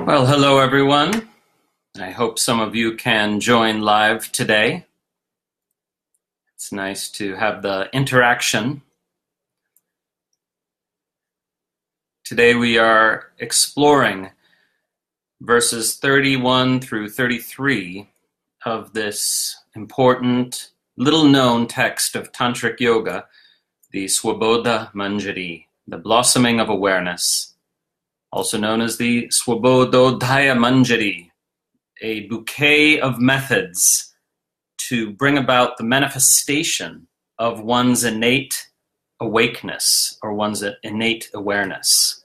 Well, hello everyone. I hope some of you can join live today. It's nice to have the interaction. Today we are exploring verses 31 through 33 of this important, little-known text of Tantric Yoga, the Svabodha-mañjarī, the Blossoming of Awareness, also known as the Svabodha-mañjarī, a bouquet of methods to bring about the manifestation of one's innate awakeness or one's innate awareness.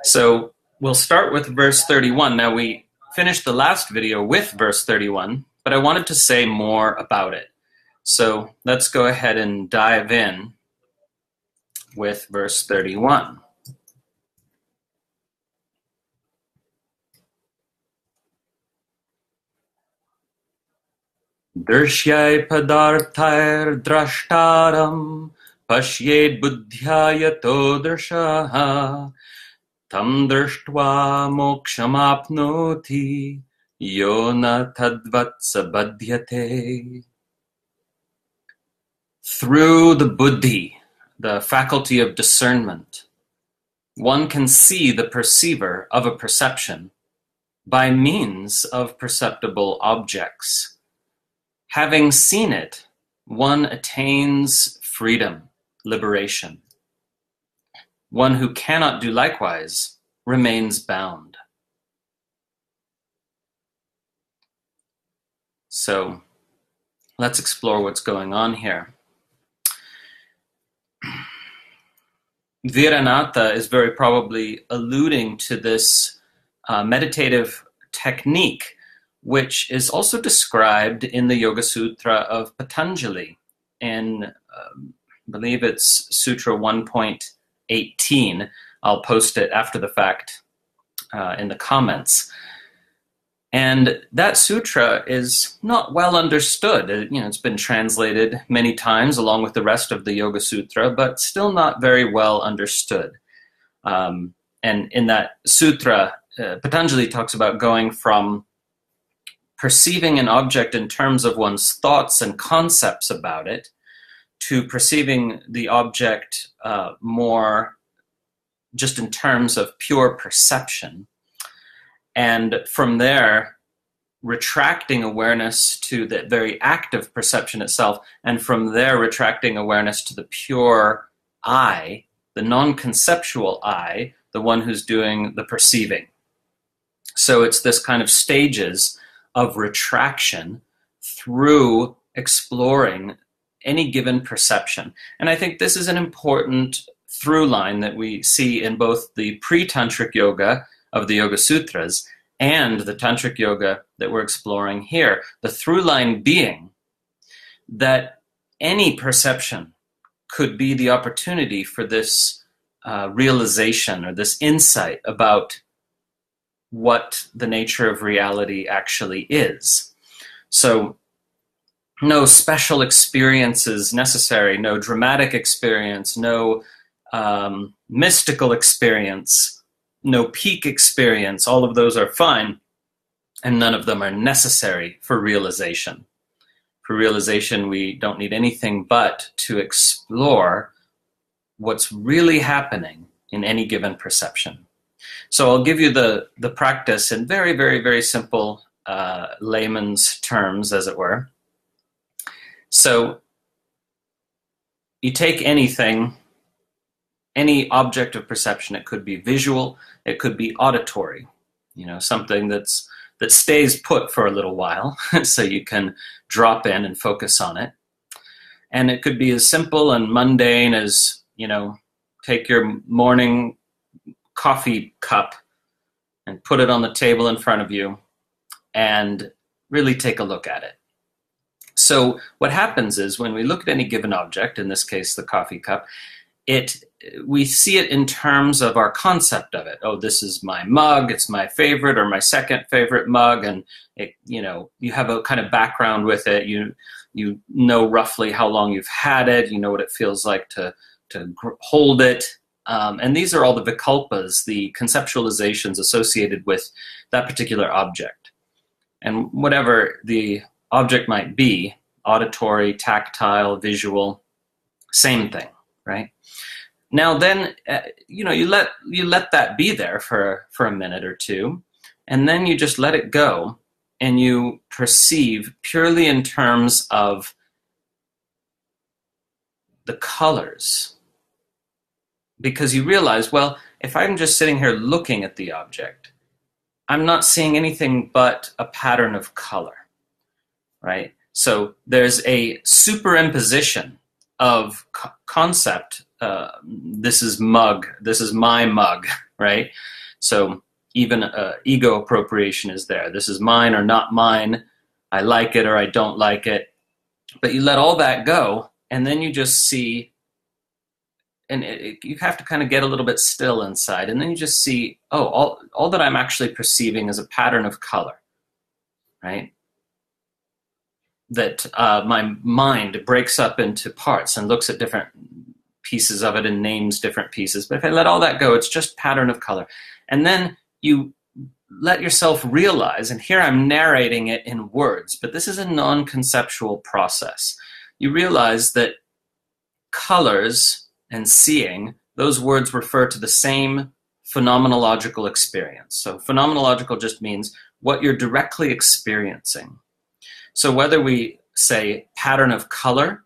So we'll start with verse 31. Now we finished the last video with verse 31, but I wanted to say more about it. So let's go ahead and dive in with verse 31. Drishyai padarthair drashtaram pashyed buddhya yato drshaha tam drishtva mokshamapnoti yona tadvat sabadhyate. Through the buddhi, the faculty of discernment, one can see the perceiver of a perception by means of perceptible objects. Having seen it, one attains freedom, liberation. One who cannot do likewise remains bound. So let's explore what's going on here. Vīranātha is very probably alluding to this meditative technique, which is also described in the Yoga Sutra of Patanjali in, I believe it's Sutra 1.18. I'll post it after the fact in the comments. And that sutra is not well understood. It's been translated many times along with the rest of the Yoga Sutra, but still not very well understood. And in that sutra, Patanjali talks about going from perceiving an object in terms of one's thoughts and concepts about it to perceiving the object more just in terms of pure perception. And from there, retracting awareness to the very act of perception itself, and from there, retracting awareness to the pure I, the non-conceptual I, the one who's doing the perceiving. So it's this kind of stages of retraction through exploring any given perception. And I think this is an important through line that we see in both the pre-tantric yoga of the Yoga Sutras and the tantric yoga that we're exploring here. The through line being that any perception could be the opportunity for this realization or this insight about what the nature of reality actually is. So no special experiences necessary, no dramatic experience, no mystical experience, no peak experience. All of those are fine, and none of them are necessary for realization. For realization, we don't need anything but to explore what's really happening in any given perception. So I'll give you the practice in very, very, very simple layman's terms, as it were. So you take anything, any object of perception. It could be visual, it could be auditory, something that stays put for a little while so you can drop in and focus on it. And it could be as simple and mundane as, take your morning coffee cup and put it on the table in front of you and really take a look at it. So what happens is when we look at any given object, in this case the coffee cup, we see it in terms of our concept of it. Oh, this is my mug, it's my favorite or my second favorite mug, and you have a kind of background with it. You know roughly how long you've had it, you know what it feels like to hold it, And these are all the vikalpas, the conceptualizations associated with that particular object. And whatever the object might be, auditory, tactile, visual, same thing, right? Now then, you let that be there for a minute or two, and then you just let it go, and you perceive purely in terms of the colors. Because you realize, well, if I'm just sitting here looking at the object, I'm not seeing anything but a pattern of color, right? So there's a superimposition of concept. This is mug, this is my mug, right? So even ego appropriation is there. This is mine or not mine. I like it or I don't like it. But you let all that go, and then you just see, and you have to kind of get a little bit still inside, and then you just see, oh, all that I'm actually perceiving is a pattern of color, right? That my mind breaks up into parts and looks at different pieces of it and names different pieces. But if I let all that go, it's just pattern of color. And then you let yourself realize, and here I'm narrating it in words, but this is a non-conceptual process. You realize that colors and seeing, those words refer to the same phenomenological experience. So phenomenological just means what you're directly experiencing. So whether we say pattern of color,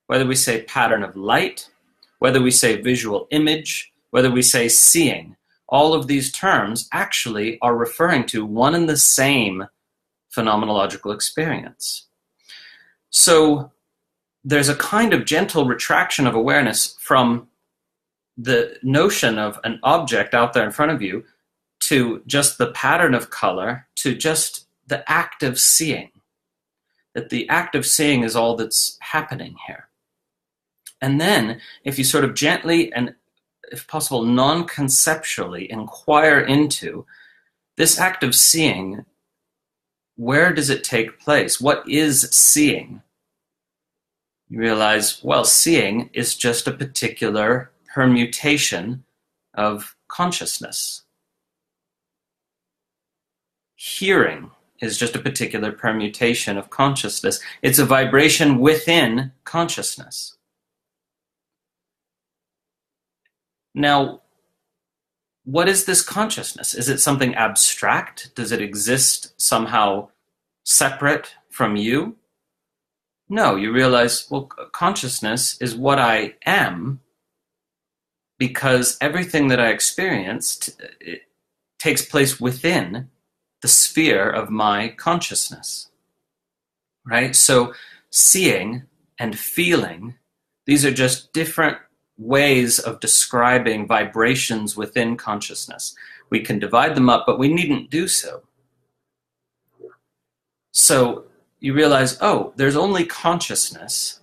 whether we say pattern of light, whether we say visual image, whether we say seeing, all of these terms actually are referring to one and the same phenomenological experience. So there's a kind of gentle retraction of awareness from the notion of an object out there in front of you to just the pattern of color to just the act of seeing. That the act of seeing is all that's happening here. And then if you sort of gently and, if possible, non-conceptually inquire into this act of seeing, where does it take place? What is seeing? You realize, well, seeing is just a particular permutation of consciousness. Hearing is just a particular permutation of consciousness. It's a vibration within consciousness. Now, what is this consciousness? Is it something abstract? Does it exist somehow separate from you? No, you realize, well, consciousness is what I am because everything that I experienced it takes place within the sphere of my consciousness, right? So seeing and feeling, these are just different ways of describing vibrations within consciousness. We can divide them up, but we needn't do so. So you realize, oh, there's only consciousness,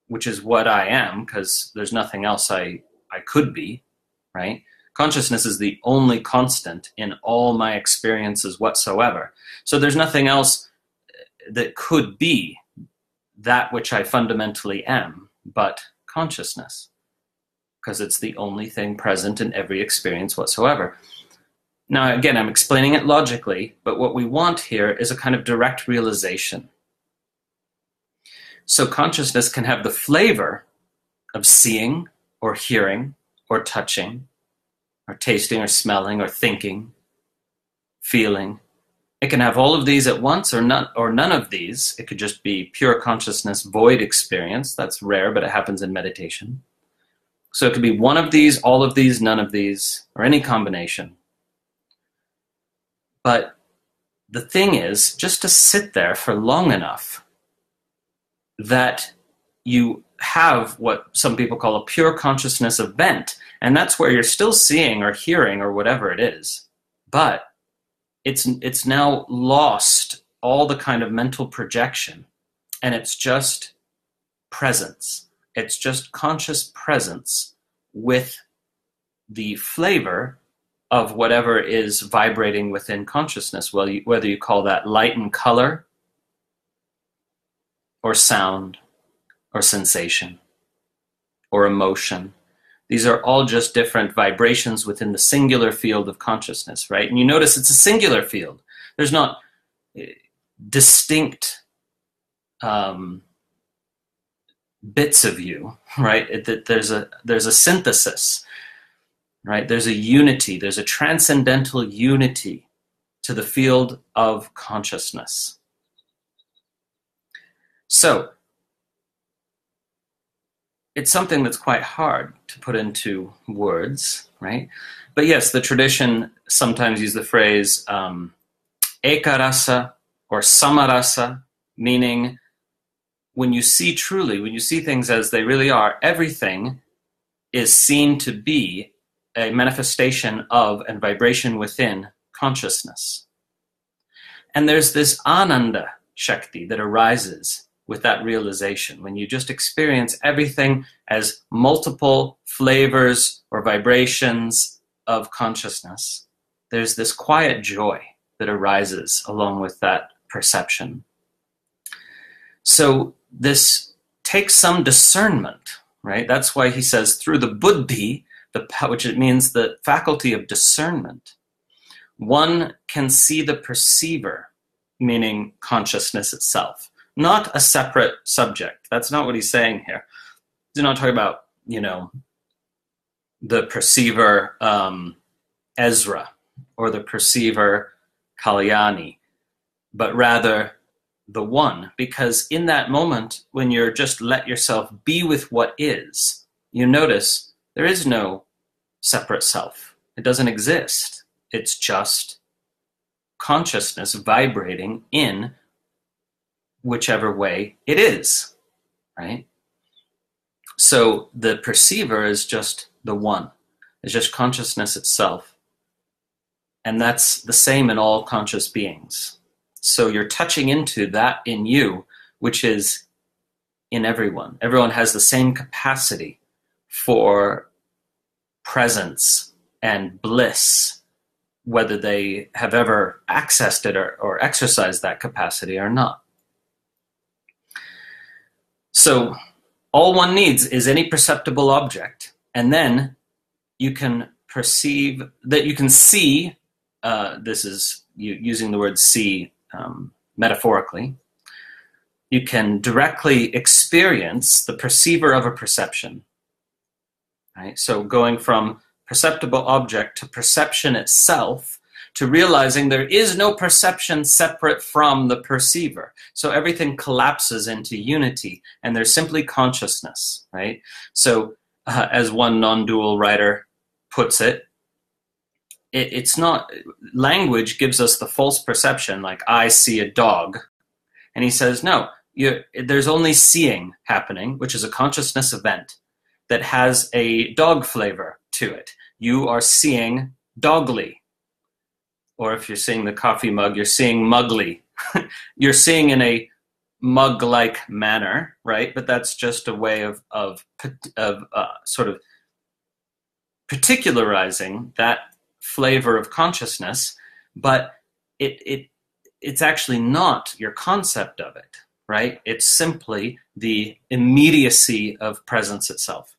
which is what I am, because there's nothing else I could be, right? Consciousness is the only constant in all my experiences whatsoever. So there's nothing else that could be that which I fundamentally am but consciousness, because it's the only thing present in every experience whatsoever. Now, again, I'm explaining it logically, but what we want here is a kind of direct realization. So consciousness can have the flavor of seeing or hearing or touching or tasting or smelling or thinking, feeling. It can have all of these at once or none of these. It could just be pure consciousness, void experience. That's rare, but it happens in meditation. So it could be one of these, all of these, none of these, or any combination. But the thing is, just to sit there for long enough that you have what some people call a pure consciousness event, and that's where you're still seeing or hearing or whatever it is, but it's now lost all the kind of mental projection, and it's just presence. It's just conscious presence with the flavor of whatever is vibrating within consciousness, whether you call that light and color, or sound, or sensation, or emotion. These are all just different vibrations within the singular field of consciousness, right? And you notice it's a singular field. There's not distinct bits of you, right? There's a synthesis, right? There's a unity. There's a transcendental unity to the field of consciousness. So it's something that's quite hard to put into words, right? But yes, the tradition sometimes use the phrase ekarasa or samarasa, meaning when you see truly, when you see things as they really are, everything is seen to be a manifestation of and vibration within consciousness. And there's this ananda shakti that arises with that realization. When you just experience everything as multiple flavors or vibrations of consciousness, there's this quiet joy that arises along with that perception. So this takes some discernment, right? That's why he says through the buddhi, which it means the faculty of discernment, one can see the perceiver, meaning consciousness itself, not a separate subject. That's not what he's saying here. He's not talking about, the perceiver Ezra or the perceiver Kalyani, but rather the one, because in that moment, when you're just let yourself be with what is, you notice there is no separate self. It doesn't exist. It's just consciousness vibrating in whichever way it is, right? So the perceiver is just the one. It's just consciousness itself. And that's the same in all conscious beings. So you're touching into that in you, which is in everyone. Everyone has the same capacity for presence and bliss, whether they have ever accessed it or exercised that capacity or not. So all one needs is any perceptible object, and then you can perceive that you can see, this is using the word see metaphorically, you can directly experience the perceiver of a perception, right? So going from perceptible object to perception itself, to realizing there is no perception separate from the perceiver. So everything collapses into unity, and there's simply consciousness, right? So as one non-dual writer puts it, it's not, language gives us the false perception, like I see a dog. And he says, no, there's only seeing happening, which is a consciousness event that has a dog flavor to it. You are seeing dogly. Or if you're seeing the coffee mug, you're seeing mugly. You're seeing in a mug-like manner, right? But that's just a way of sort of particularizing that flavor of consciousness, but it's actually not your concept of it, right? It's simply the immediacy of presence itself.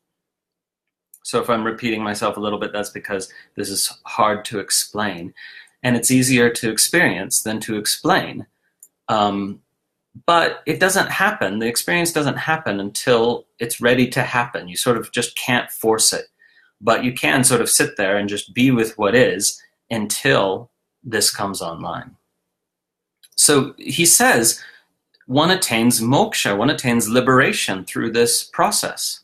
So if I'm repeating myself a little bit, that's because this is hard to explain. And it's easier to experience than to explain. But it doesn't happen. The experience doesn't happen until it's ready to happen. You sort of just can't force it. But you can sort of sit there and just be with what is until this comes online. So he says, one attains moksha, one attains liberation through this process,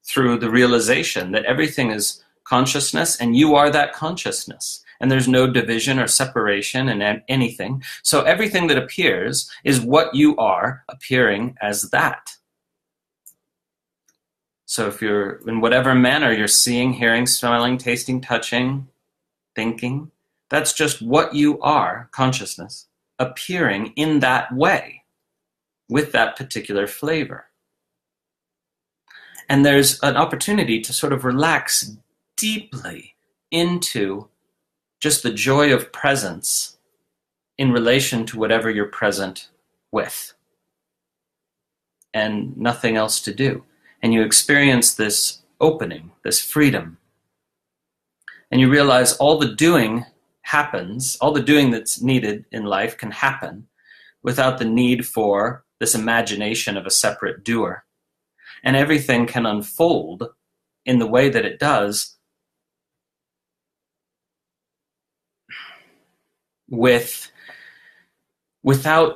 through the realization that everything is consciousness and you are that consciousness. And there's no division or separation in anything. So everything that appears is what you are appearing as that. So if you're, in whatever manner you're seeing, hearing, smelling, tasting, touching, thinking, that's just what you are, consciousness, appearing in that way, with that particular flavor. And there's an opportunity to sort of relax deeply into just the joy of presence in relation to whatever you're present with, and nothing else to do. And you experience this opening, this freedom. And you realize all the doing happens, all the doing that's needed in life can happen without the need for this imagination of a separate doer. And everything can unfold in the way that it does without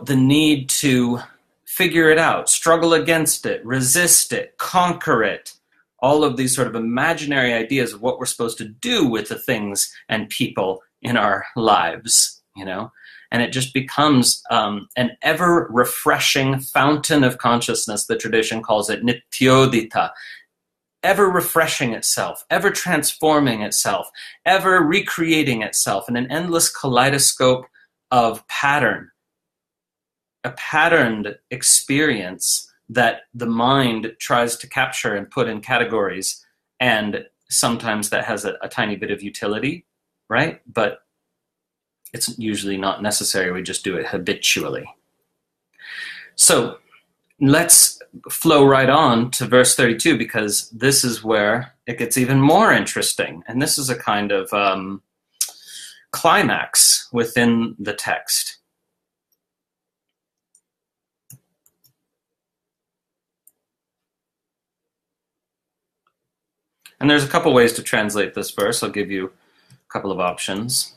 the need to figure it out, struggle against it, resist it, conquer it, all of these sort of imaginary ideas of what we're supposed to do with the things and people in our lives, you know? And it just becomes an ever-refreshing fountain of consciousness. The tradition calls it nityodita, ever refreshing itself, ever transforming itself, ever recreating itself in an endless kaleidoscope of pattern, a patterned experience that the mind tries to capture and put in categories, and sometimes that has a tiny bit of utility, right? But it's usually not necessary. We just do it habitually. So let's flow right on to verse 32, because this is where it gets even more interesting. And this is a kind of climax within the text. And there's a couple ways to translate this verse. I'll give you a couple of options.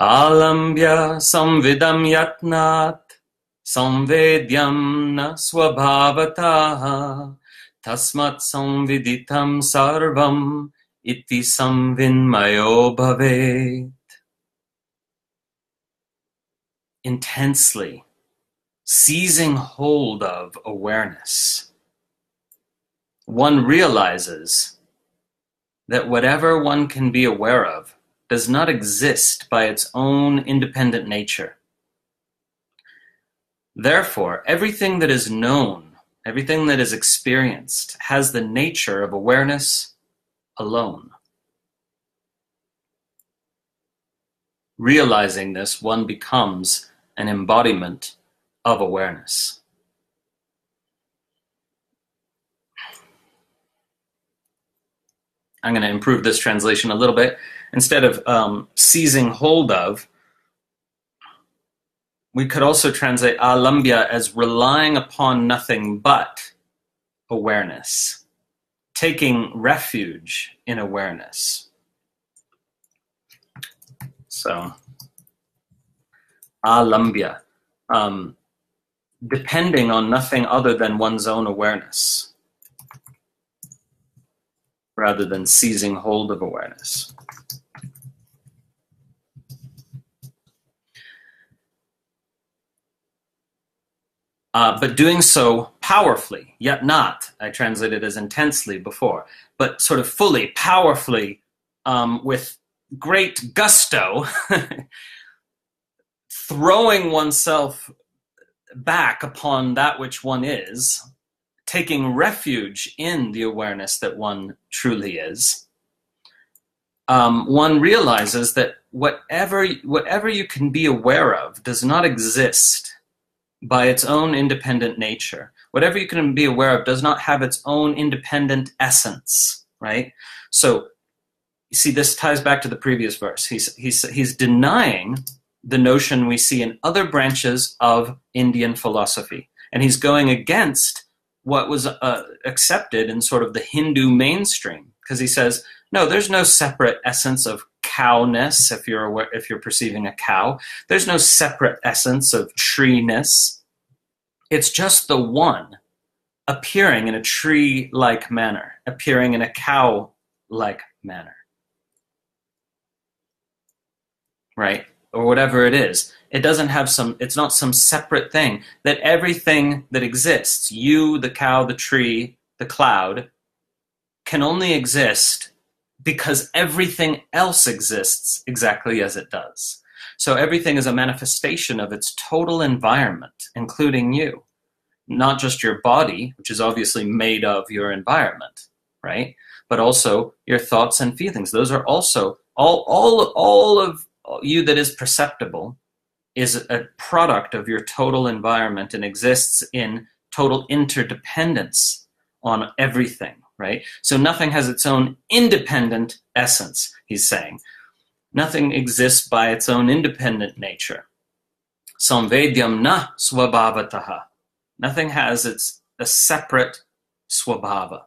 Alambya samvidam yatnat samvedyam na swabhavataha tasmat samviditam sarvam iti samvinmayo bhavet. Intensely seizing hold of awareness, one realizes that whatever one can be aware of does not exist by its own independent nature. Therefore, everything that is known, everything that is experienced, has the nature of awareness alone. Realizing this, one becomes an embodiment of awareness. I'm going to improve this translation a little bit. Instead of seizing hold of, we could also translate alambya as relying upon nothing but awareness, taking refuge in awareness. So, alambya, depending on nothing other than one's own awareness, rather than seizing hold of awareness. But doing so powerfully, yet not, I translated as intensely before, but sort of fully, powerfully, with great gusto, throwing oneself back upon that which one is, taking refuge in the awareness that one truly is. One realizes that whatever you can be aware of does not exist by its own independent nature. Whatever you can be aware of does not have its own independent essence, right? So, you see, this ties back to the previous verse. He's denying the notion we see in other branches of Indian philosophy, and he's going against what was accepted in sort of the Hindu mainstream, because he says, no, there's no separate essence of cowness if you're perceiving a cow. There's no separate essence of tree-ness. It's just the one appearing in a tree-like manner, appearing in a cow-like manner, right? Or whatever it is. It doesn't have it's not some separate thing. That everything that exists, you, the cow, the tree, the cloud, can only exist because everything else exists exactly as it does. So everything is a manifestation of its total environment, including you. Not just your body, which is obviously made of your environment, right? But also your thoughts and feelings. Those are also, all of you that is perceptible is a product of your total environment and exists in total interdependence on everything, right? So nothing has its own independent essence, he's saying. Nothing exists by its own independent nature. Samvedyam na svabhavataha. Nothing has a separate swabhava.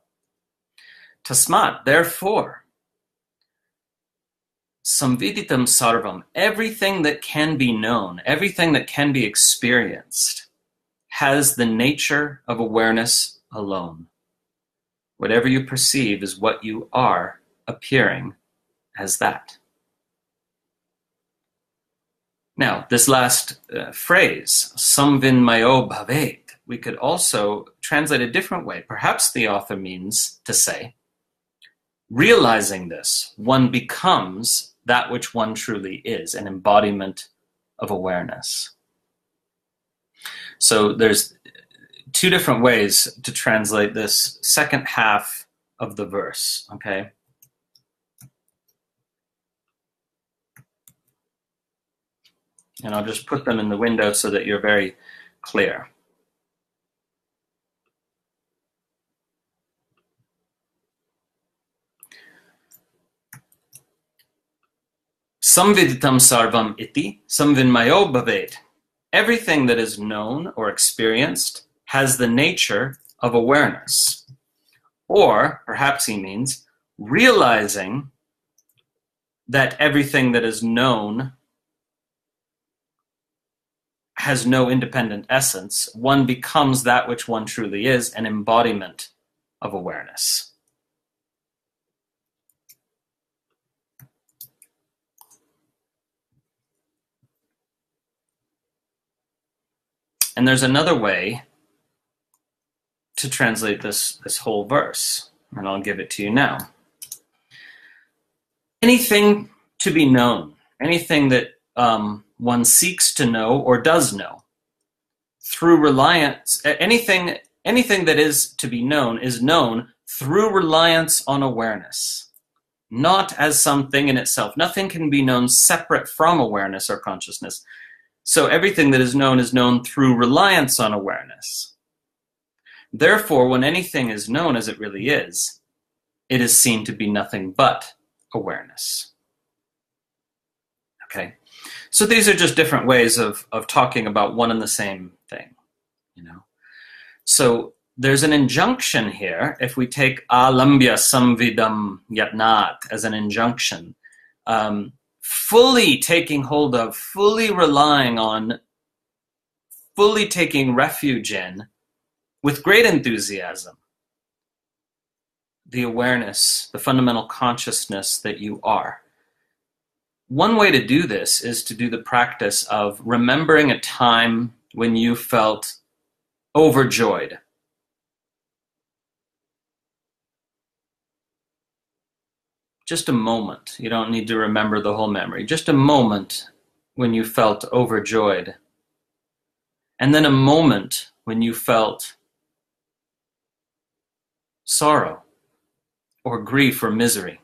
Tasmat, therefore, samviditam sarvam, everything that can be known, everything that can be experienced, has the nature of awareness alone. Whatever you perceive is what you are appearing as that. Now, this last phrase, samvinmayo bhavet, we could also translate a different way. Perhaps the author means to say, realizing this, one becomes that which one truly is, an embodiment of awareness. So there's two different ways to translate this second half of the verse, okay? And I'll just put them in the window so that you're very clear. Samviditam sarvam iti, samvinmayo bhavet. Everything that is known or experienced has the nature of awareness. Or, perhaps he means, realizing that everything that is known has no independent essence, one becomes that which one truly is, an embodiment of awareness. And there's another way to translate this whole verse, and I'll give it to you now. Anything to be known, anything that one seeks to know or does know, through reliance, anything that is to be known is known through reliance on awareness, not as something in itself. Nothing can be known separate from awareness or consciousness. So everything that is known through reliance on awareness. Therefore, when anything is known as it really is, it is seen to be nothing but awareness. Okay? So these are just different ways of talking about one and the same thing, you know. So there's an injunction here. If we take alambya samvidam yatnat as an injunction, fully taking hold of, fully relying on, fully taking refuge in, with great enthusiasm, the awareness, the fundamental consciousness that you are. One way to do this is to do the practice of remembering a time when you felt overjoyed. Just a moment. You don't need to remember the whole memory. Just a moment when you felt overjoyed. And then a moment when you felt sorrow or grief or misery.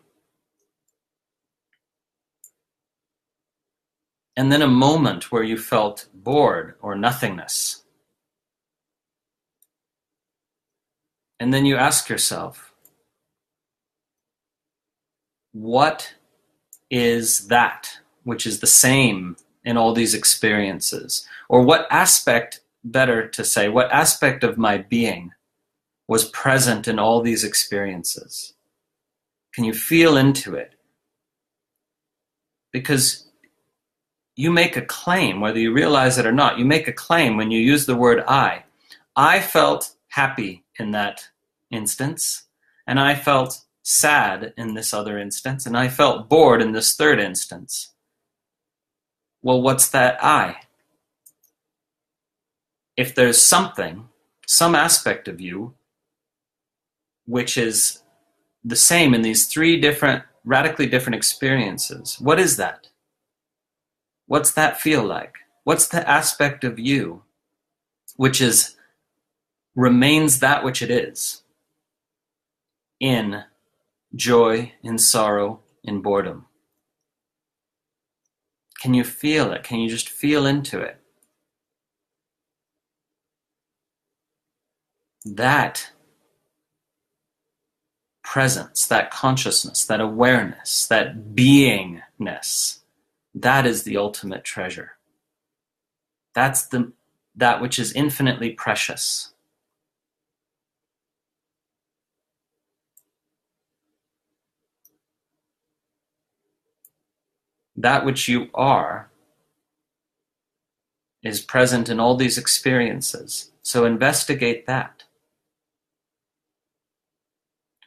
And then a moment where you felt bored or nothingness. And then you ask yourself, what is that which is the same in all these experiences? Or what aspect, better to say, what aspect of my being was present in all these experiences? Can you feel into it? Because you make a claim, whether you realize it or not, you make a claim when you use the word I. I felt happy in that instance, and I felt sad in this other instance, and I felt bored in this third instance. Well, what's that I? If there's something, some aspect of you, which is the same in these three different, radically different experiences, what is that? What's that feel like? What's the aspect of you which remains that which it is in joy, in sorrow, in boredom? Can you feel it? Can you just feel into it? That presence, that consciousness, that awareness, that beingness, that is the ultimate treasure. That's that which is infinitely precious. That which you are is present in all these experiences. So investigate that.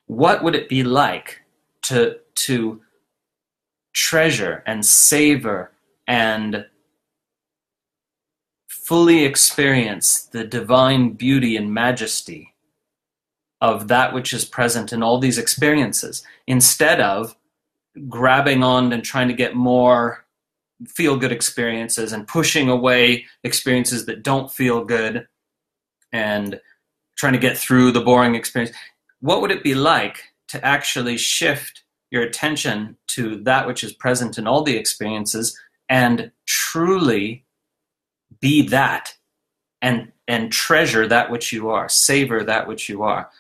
What would it be like to treasure and savor and fully experience the divine beauty and majesty of that which is present in all these experiences, instead of grabbing on and trying to get more feel-good experiences and pushing away experiences that don't feel good and trying to get through the boring experience? What would it be like to actually shift your attention to that which is present in all the experiences and truly be that and treasure that which you are, savor that which you are,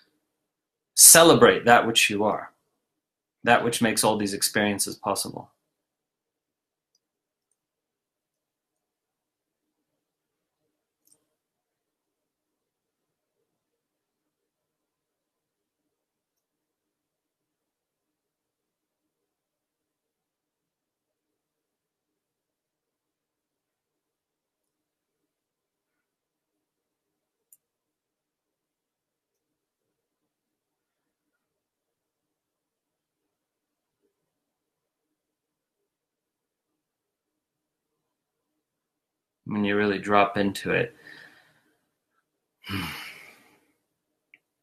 celebrate that which you are, that which makes all these experiences possible? When you really drop into it,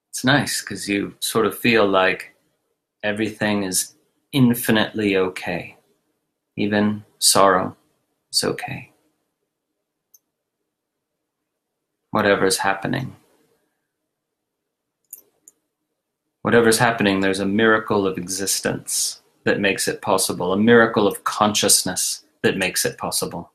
it's nice because you sort of feel like everything is infinitely okay. Even sorrow is okay. Whatever's happening. Whatever's happening, there's a miracle of existence that makes it possible, a miracle of consciousness that makes it possible.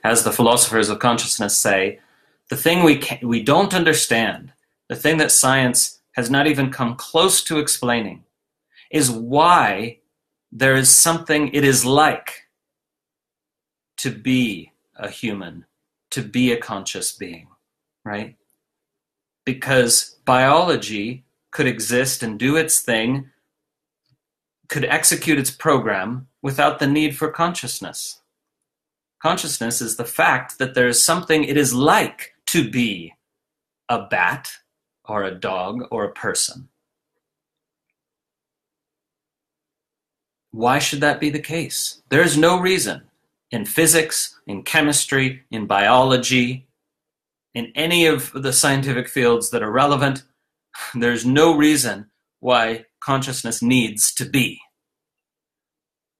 As the philosophers of consciousness say, the thing we don't understand, the thing that science has not even come close to explaining, is why there is something it is like to be a human, to be a conscious being, right? Because biology could exist and do its thing, could execute its program without the need for consciousness. Consciousness is the fact that there is something it is like to be a bat or a dog or a person. Why should that be the case? There is no reason in physics, in chemistry, in biology, in any of the scientific fields that are relevant, there's no reason why consciousness needs to be.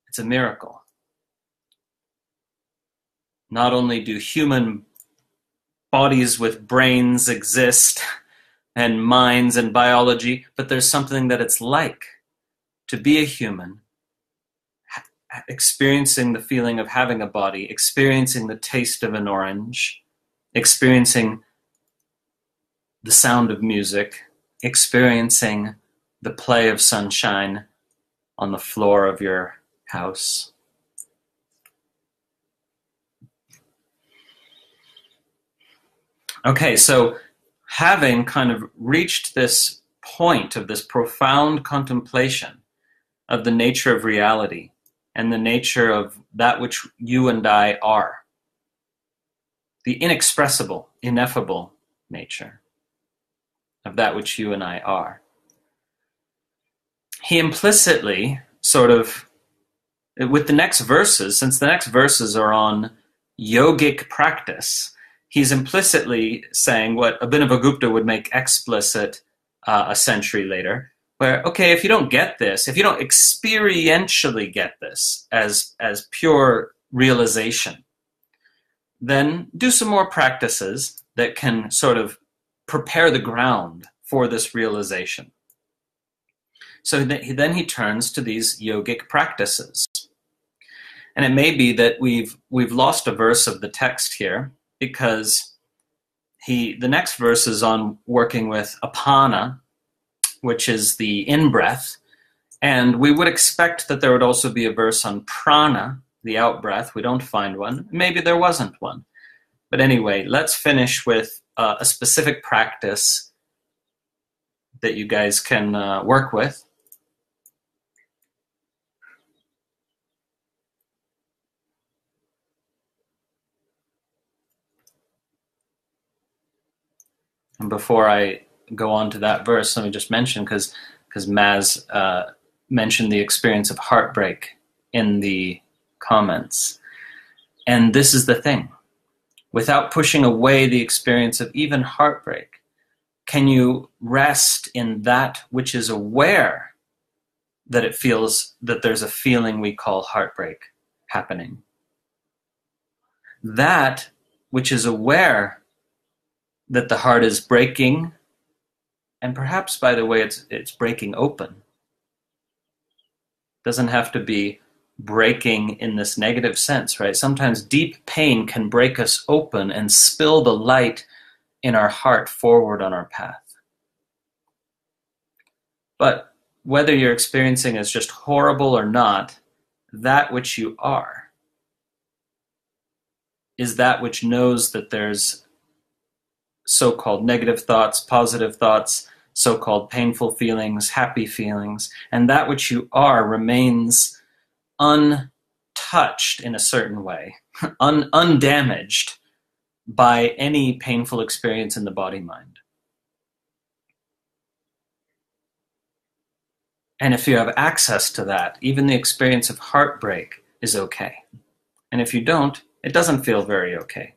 It's a miracle. Not only do human bodies with brains exist and minds and biology, but there's something that it's like to be a human, experiencing the feeling of having a body, experiencing the taste of an orange, experiencing the sound of music, experiencing the play of sunshine on the floor of your house. Okay, so having kind of reached this point of this profound contemplation of the nature of reality and the nature of that which you and I are, the inexpressible, ineffable nature of that which you and I are, he implicitly sort of, with the next verses, since the next verses are on yogic practice, he's implicitly saying what Abhinavagupta would make explicit a century later, where, okay, if you don't get this, if you don't experientially get this as pure realization, then do some more practices that can sort of prepare the ground for this realization. So then he turns to these yogic practices. And it may be that we've lost a verse of the text here, because The next verse is on working with apana, which is the in-breath. And we would expect that there would also be a verse on prana, the out-breath. We don't find one. Maybe there wasn't one. But anyway, let's finish with a specific practice that you guys can work with. And before I go on to that verse, let me just mention, because Maz mentioned the experience of heartbreak in the comments. And this is the thing. Without pushing away the experience of even heartbreak, can you rest in that which is aware that it feels that there's a feeling we call heartbreak happening? That which is aware that the heart is breaking, and perhaps, by the way, it's breaking open. Doesn't have to be breaking in this negative sense, right? Sometimes deep pain can break us open and spill the light in our heart forward on our path. But whether you're experiencing as just horrible or not, that which you are is that which knows that there's so-called negative thoughts, positive thoughts, so-called painful feelings, happy feelings, and that which you are remains untouched in a certain way, undamaged by any painful experience in the body-mind. And if you have access to that, even the experience of heartbreak is okay. And if you don't, it doesn't feel very okay.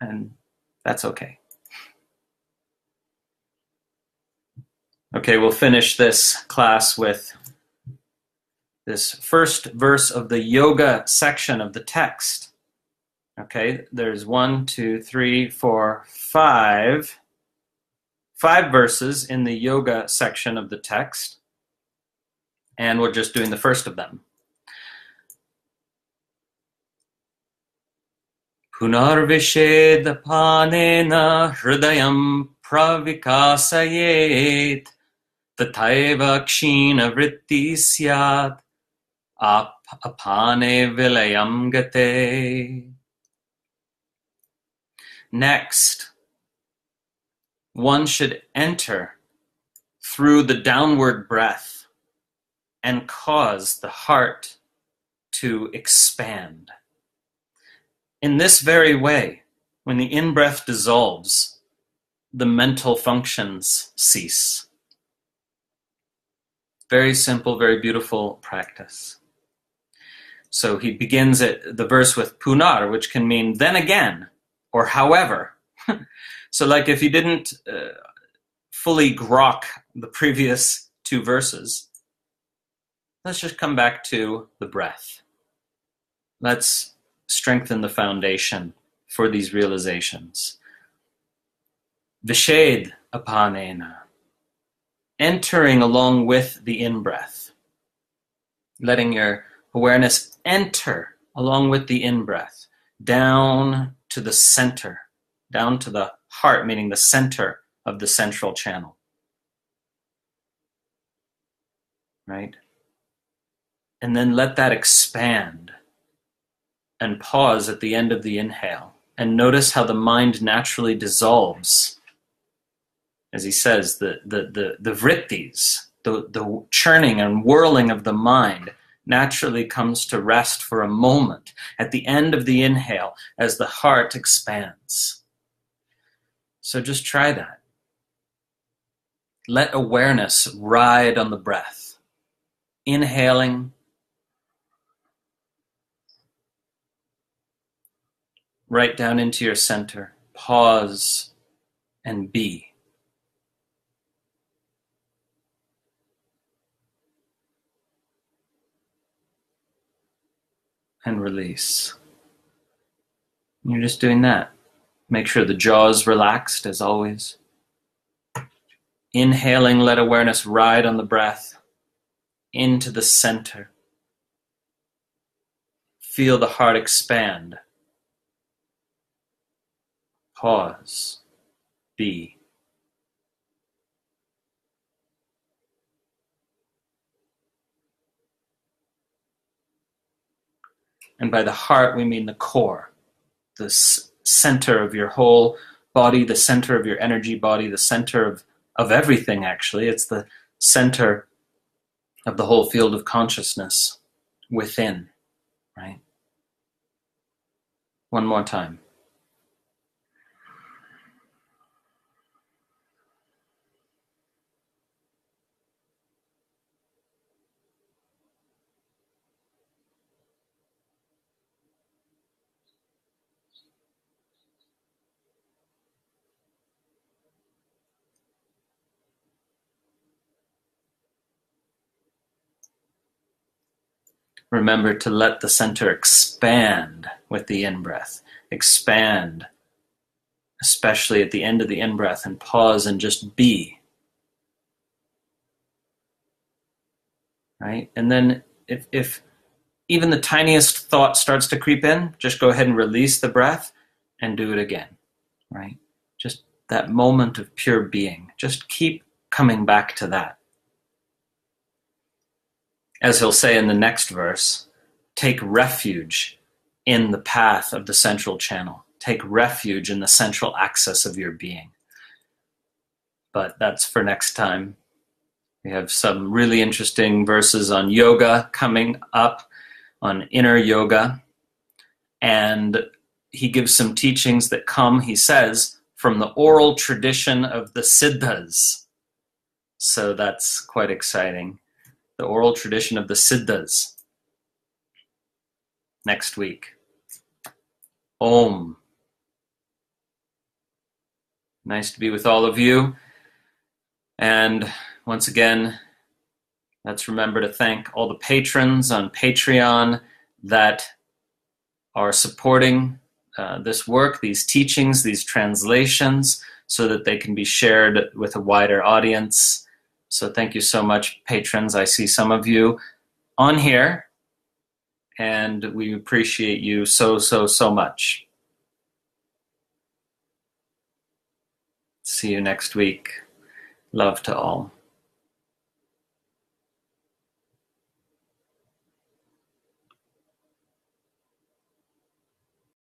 And that's okay. Okay, we'll finish this class with this first verse of the yoga section of the text. Okay, there's 1, 2, 3, 4, 5 verses in the yoga section of the text, and we're just doing the first of them. Punarvishedhapanena hridayam pravikasayet tataiva kshina vritti syat apane vilayam gate. Next, one should enter through the downward breath and cause the heart to expand. In this very way, when the in-breath dissolves, the mental functions cease. Very simple, very beautiful practice. So he begins the verse with punar, which can mean then again, or however. So like if you didn't fully grok the previous two verses, let's just come back to the breath. Let's strengthen the foundation for these realizations. Vishedhapanena, entering along with the in-breath, letting your awareness enter along with the in-breath, down to the center, down to the heart, meaning the center of the central channel. Right? And then let that expand and pause at the end of the inhale. And notice how the mind naturally dissolves. As he says, the vrittis, the churning and whirling of the mind naturally comes to rest for a moment at the end of the inhale as the heart expands. So just try that. Let awareness ride on the breath. Inhaling, right down into your center. Pause and be. And release. You're just doing that. Make sure the jaw is relaxed as always. Inhaling, let awareness ride on the breath into the center. Feel the heart expand. Pause be. And by the heart, we mean the core, the center of your whole body, the center of your energy body, the center of everything, actually. It's the center of the whole field of consciousness within, right? One more time. Remember to let the center expand with the in-breath. Expand, especially at the end of the in-breath, and pause and just be. Right? And then if even the tiniest thought starts to creep in, just go ahead and release the breath and do it again. Right? Just that moment of pure being. Just keep coming back to that. As he'll say in the next verse, take refuge in the path of the central channel. Take refuge in the central axis of your being. But that's for next time. We have some really interesting verses on yoga coming up, on inner yoga. And he gives some teachings that come, he says, from the oral tradition of the siddhas. So that's quite exciting. The oral tradition of the siddhas. Next week. Om. Nice to be with all of you. And once again, let's remember to thank all the patrons on Patreon that are supporting this work, these teachings, these translations, so that they can be shared with a wider audience. So thank you so much, patrons. I see some of you on here, and we appreciate you so much. See you next week. Love to all.